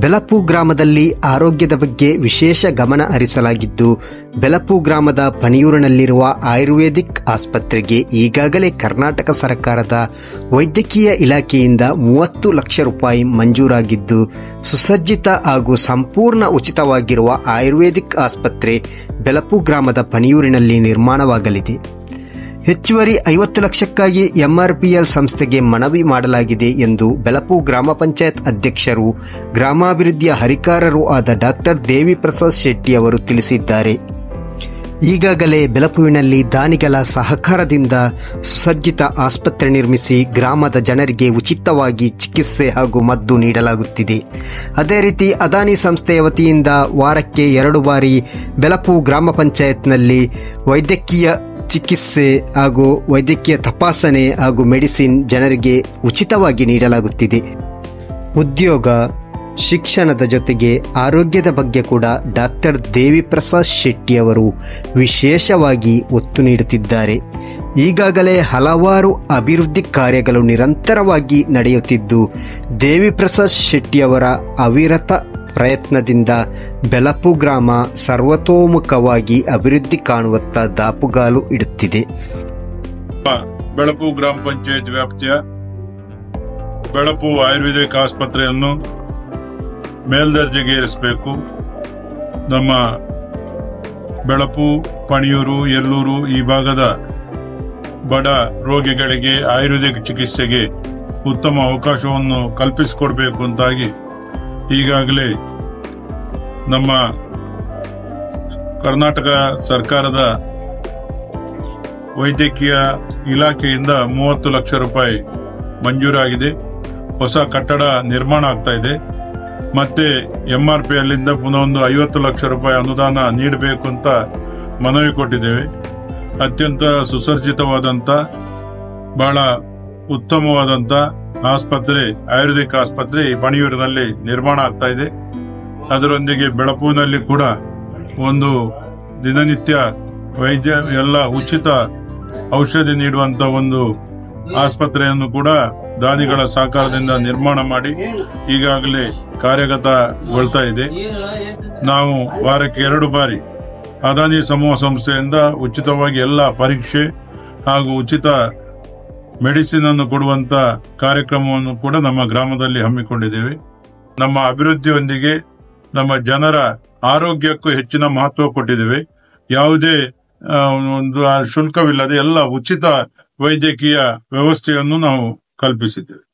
ಬೆಲಪು ಗ್ರಾಮದಲ್ಲಿ ಆರೋಗ್ಯದ ಬಗ್ಗೆ ವಿಶೇಷ ಗಮನ ಹರಿಸಲಾಗಿದ್ದು, ಬೆಲಪು ಗ್ರಾಮದ ಪಣಿಯೂರಿನಲ್ಲಿರುವ ಆಯುರ್ವೇದಿಕ್ ಆಸ್ಪತ್ರೆಗೆ ಈಗಾಗಲೇ ಕರ್ನಾಟಕ ಸರ್ಕಾರದ ವೈದ್ಯಕೀಯ ಇಲಾಖೆಯಿಂದ 30 ಲಕ್ಷ ರೂಪಾಯಿ ಮಂಜೂರಾಗಿದ್ದು, ಸುಸಜ್ಜಿತ ಹಾಗೂ ಸಂಪೂರ್ಣ ಉಚಿತವಾಗಿರುವ ಆಯುರ್ವೇದಿಕ್ ಆಸ್ಪತ್ರೆ ಬೆಲಪು ಗ್ರಾಮದ ಪಣಿಯೂರಿನಲ್ಲಿ ನಿರ್ಮಾಣವಾಗಲಿದೆ. ಹೆಚ್ಚುವರಿ 50 ಲಕ್ಷಕ್ಕಾಗಿ ಎಂಆರ್ಪಿಎಲ್ ಸಂಸ್ಥೆಗೆ ಮನವಿ ಮಾಡಲಾಗಿದೆ ಎಂದು ಬೆಲಪು ಗ್ರಾಮ ಪಂಚಾಯತ್ ಅಧ್ಯಕ್ಷರು, ಗ್ರಾಮಾಭಿವೃದ್ಧಿಯ ಹರಿಕಾರರೂ ಆದ ಡಾಕ್ಟರ್ ದೇವಿಪ್ರಸಾದ್ ಶೆಟ್ಟಿ ಅವರು ತಿಳಿಸಿದ್ದಾರೆ. ಈಗಾಗಲೇ ಬೆಲಪುವಿನಲ್ಲಿ ದಾನಿಗಳ ಸಹಕಾರದಿಂದ ಸುಸಜ್ಜಿತ ಆಸ್ಪತ್ರೆ ನಿರ್ಮಿಸಿ ಗ್ರಾಮದ ಜನರಿಗೆ ಉಚಿತವಾಗಿ ಚಿಕಿತ್ಸೆ ಹಾಗೂ ಮದ್ದು ನೀಡಲಾಗುತ್ತಿದೆ. ಅದೇ ರೀತಿ ಅದಾನಿ ಸಂಸ್ಥೆಯ ವತಿಯಿಂದ ವಾರಕ್ಕೆ 2 ಬಾರಿ ಬೆಲಪು ಗ್ರಾಮ ಪಂಚಾಯತ್ನಲ್ಲಿ ವೈದ್ಯಕೀಯ ಚಿಕಿತ್ಸೆ ಹಾಗೂ ವೈದ್ಯಕೀಯ ತಪಾಸಣೆ ಹಾಗೂ ಮೆಡಿಸಿನ್ ಜನರಿಗೆ ಉಚಿತವಾಗಿ ನೀಡಲಾಗುತ್ತಿದೆ. ಉದ್ಯೋಗ, ಶಿಕ್ಷಣದ ಜೊತೆಗೆ ಆರೋಗ್ಯದ ಬಗ್ಗೆ ಕೂಡ ಡಾಕ್ಟರ್ ದೇವಿಪ್ರಸಾದ್ ಶೆಟ್ಟಿ ಅವರು ವಿಶೇಷವಾಗಿ ಒತ್ತು ನೀಡುತ್ತಿದ್ದಾರೆ. ಈಗಾಗಲೇ ಹಲವಾರು ಅಭಿವೃದ್ಧಿ ಕಾರ್ಯಗಳು ನಿರಂತರವಾಗಿ ನಡೆಯುತ್ತಿದ್ದು, ದೇವಿಪ್ರಸಾದ್ ಶೆಟ್ಟಿ ಅವರ ಅವಿರತ ಪ್ರಯತ್ನದಿಂದ ಬೆಲಪು ಗ್ರಾಮ ಸರ್ವತೋಮುಖವಾಗಿ ಅಭಿವೃದ್ಧಿ ಕಾಣುವತ್ತ ದಾಪುಗಾಲು ಇಡುತ್ತಿದೆ. ಬೆಲಪು ಗ್ರಾಮ ಪಂಚಾಯತ್ ವ್ಯಾಪ್ತಿಯ ಬೆಲಪು ಆಯುರ್ವೇದಿಕ್ ಆಸ್ಪತ್ರೆಯನ್ನು ಮೇಲ್ದರ್ಜೆಗೇರಿಸಬೇಕು. ನಮ್ಮ ಬೆಲಪು, ಪಣಿಯೂರು, ಯಲ್ಲೂರು ಈ ಭಾಗದ ಬಡ ರೋಗಿಗಳಿಗೆ ಆಯುರ್ವೇದಿಕ್ ಚಿಕಿತ್ಸೆಗೆ ಉತ್ತಮ ಅವಕಾಶವನ್ನು ಕಲ್ಪಿಸಿಕೊಡ್ಬೇಕು ಅಂತಾಗಿ ಈಗಾಗಲೇ ನಮ್ಮ ಕರ್ನಾಟಕ ಸರ್ಕಾರದ ವೈದ್ಯಕೀಯ ಇಲಾಖೆಯಿಂದ 30 ಲಕ್ಷ ರೂಪಾಯಿ ಮಂಜೂರಾಗಿದೆ. ಹೊಸ ಕಟ್ಟಡ ನಿರ್ಮಾಣ ಆಗ್ತಾ ಇದೆ. ಮತ್ತೆ ಎಂಆರ್ಪಿ ಅಲ್ಲಿಂದ ಪುನಃ ಒಂದು 50 ಲಕ್ಷ ರೂಪಾಯಿ ಅನುದಾನ ನೀಡಬೇಕು ಅಂತ ಮನವಿ ಕೊಟ್ಟಿದ್ದೇವೆ. ಅತ್ಯಂತ ಸುಸಜ್ಜಿತವಾದಂತ ಬಹಳ ಉತ್ತಮವಾದಂತ ಆಸ್ಪತ್ರೆ, ಆಯುರ್ವೇದಿಕ್ ಆಸ್ಪತ್ರೆ ಪಣಿಯೂರಿನಲ್ಲಿ ನಿರ್ಮಾಣ ಆಗ್ತಾ ಇದೆ. ಅದರೊಂದಿಗೆ ಬೆಲಪುವಿನಲ್ಲಿ ಕೂಡ ಒಂದು ದಿನನಿತ್ಯ ವೈದ್ಯ ಎಲ್ಲ ಉಚಿತ ಔಷಧಿ ನೀಡುವಂತ ಒಂದು ಆಸ್ಪತ್ರೆಯನ್ನು ಕೂಡ ದಾನಿಗಳ ಸಹಕಾರದಿಂದ ನಿರ್ಮಾಣ ಮಾಡಿ ಈಗಾಗಲೇ ಕಾರ್ಯಗತಗೊಳ್ತಾ ಇದೆ. ನಾವು ವಾರಕ್ಕೆ 2 ಬಾರಿ ಅದಾನಿ ಸಮೂಹ ಸಂಸ್ಥೆಯಿಂದ ಉಚಿತವಾಗಿ ಎಲ್ಲ ಪರೀಕ್ಷೆ ಹಾಗೂ ಉಚಿತ ಮೆಡಿಸಿನ್ ಅನ್ನು ಕೊಡುವಂತ ಕಾರ್ಯಕ್ರಮವನ್ನು ಕೂಡ ನಮ್ಮ ಗ್ರಾಮದಲ್ಲಿ ಹಮ್ಮಿಕೊಂಡಿದ್ದೇವೆ. ನಮ್ಮ ಅಭಿವೃದ್ಧಿಯೊಂದಿಗೆ ನಮ್ಮ ಜನರ ಆರೋಗ್ಯಕ್ಕೂ ಹೆಚ್ಚಿನ ಮಹತ್ವ ಕೊಟ್ಟಿದ್ದೇವೆ. ಯಾವುದೇ ಒಂದು ಶುಲ್ಕವಿಲ್ಲದೆ ಎಲ್ಲ ಉಚಿತ ವೈದ್ಯಕೀಯ ವ್ಯವಸ್ಥೆಯನ್ನು ನಾವು ಕಲ್ಪಿಸಿದ್ದೇವೆ.